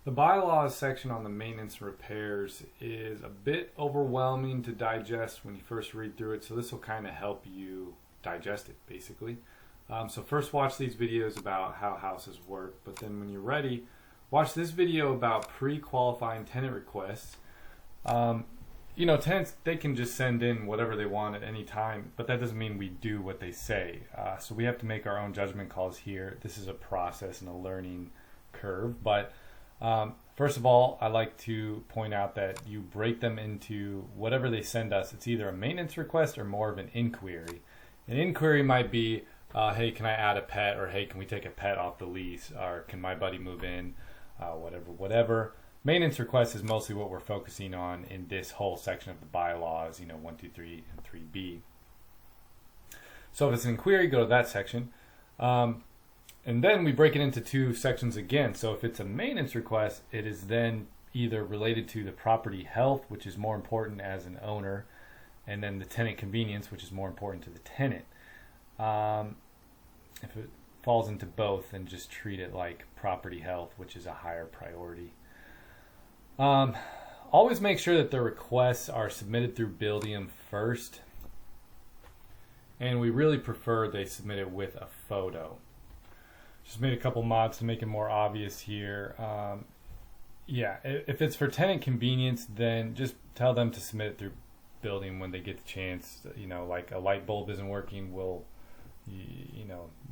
The bylaws section on the maintenance and repairs is a bit overwhelming to digest when you first read through it, so this will kind of help you digest it basically. So first watch these videos about how houses work, but then when you're ready, watch this video about pre-qualifying tenant requests. Tenants, they can just send in whatever they want at any time, but that doesn't mean we do what they say. So we have to make our own judgment calls here. This is a process and a learning curve, but first of all, I like to point out that you break them into whatever they send us. It's either a maintenance request or more of an inquiry. An inquiry might be, hey, can I add a pet? Or hey, can we take a pet off the lease? Or can my buddy move in? Whatever. Maintenance request is mostly what we're focusing on in this whole section of the bylaws, 1, 2, 3, and 3B. So if it's an inquiry, go to that section. And then we break it into two sections again. So if it's a maintenance request, it is then either related to the property health, which is more important as an owner, and then the tenant convenience, which is more important to the tenant. If it falls into both, then just treat it like property health, which is a higher priority. Always make sure that the requests are submitted through Buildium first, and we really prefer they submit it with a photo. Just made a couple mods to make it more obvious here. If it's for tenant convenience, then just tell them to submit it through Buildium when they get the chance. Like a light bulb isn't working,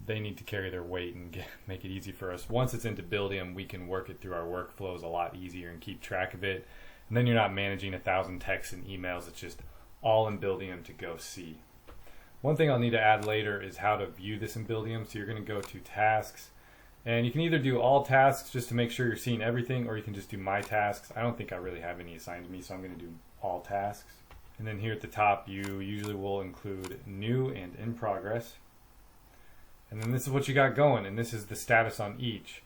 they need to carry their weight and make it easy for us. Once it's into Buildium, we can work it through our workflows a lot easier and keep track of it. And then you're not managing 1,000 texts and emails. It's just all in Buildium to go see. One thing I'll need to add later is how to view this in Buildium. So you're going to go to tasks, and you can either do all tasks just to make sure you're seeing everything, or you can just do my tasks. I don't think I really have any assigned to me, so I'm going to do all tasks. And then here at the top, you usually will include new and in progress. And then this is what you got going, and this is the status on each.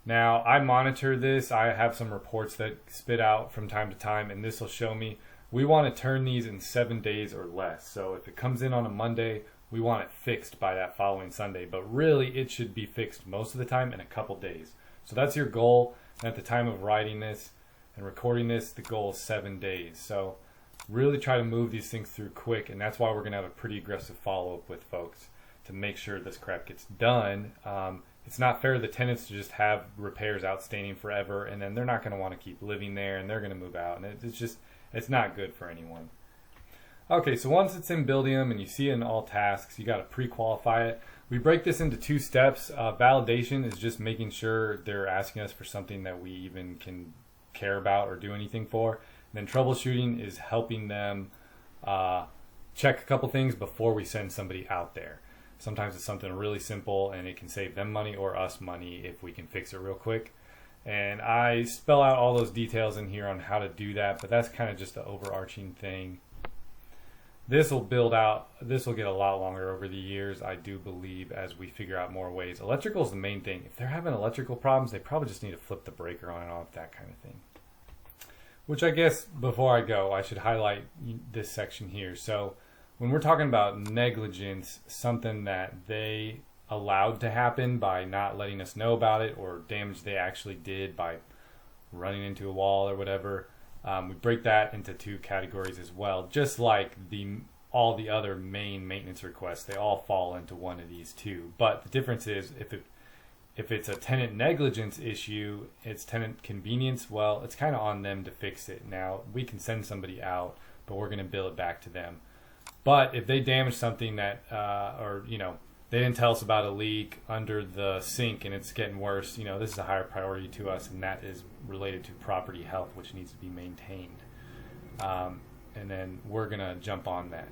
Now, I monitor this. I have some reports that spit out from time to time, and this will show me we want to turn these in 7 days or less. So if it comes in on a Monday, we want it fixed by that following Sunday, but really it should be fixed most of the time in a couple days. So that's your goal, and at the time of writing this and recording this, the goal is 7 days. So really try to move these things through quick, and that's why we're going to have a pretty aggressive follow-up with folks to make sure this crap gets done. It's not fair to the tenants to just have repairs outstanding forever, and then they're not going to want to keep living there, and they're going to move out, and it's not good for anyone. Okay, so once it's in Buildium and you see it in all tasks, you got to pre-qualify it. We break this into 2 steps. Validation is just making sure they're asking us for something that we even can care about or do anything for. And then troubleshooting is helping them check a couple things before we send somebody out there. Sometimes it's something really simple, and it can save them money or us money if we can fix it real quick. And I spell out all those details in here on how to do that, but that's kind of just the overarching thing. This will get a lot longer over the years, I do believe, as we figure out more ways. Electrical is the main thing. If they're having electrical problems, they probably just need to flip the breaker on and off, that kind of thing. Which I guess before I go, I should highlight this section here. So when we're talking about negligence, something that they allowed to happen by not letting us know about it, or damage they actually did by running into a wall or whatever, we break that into 2 categories as well. Just like all the other main maintenance requests, they all fall into one of these 2. But the difference is if it's a tenant negligence issue, it's tenant convenience, well, it's kind of on them to fix it. Now, we can send somebody out, but we're going to bill it back to them. But if they damage something that, they didn't tell us about a leak under the sink and it's getting worse, this is a higher priority to us, and that is related to property health, which needs to be maintained. And then we're going to jump on that.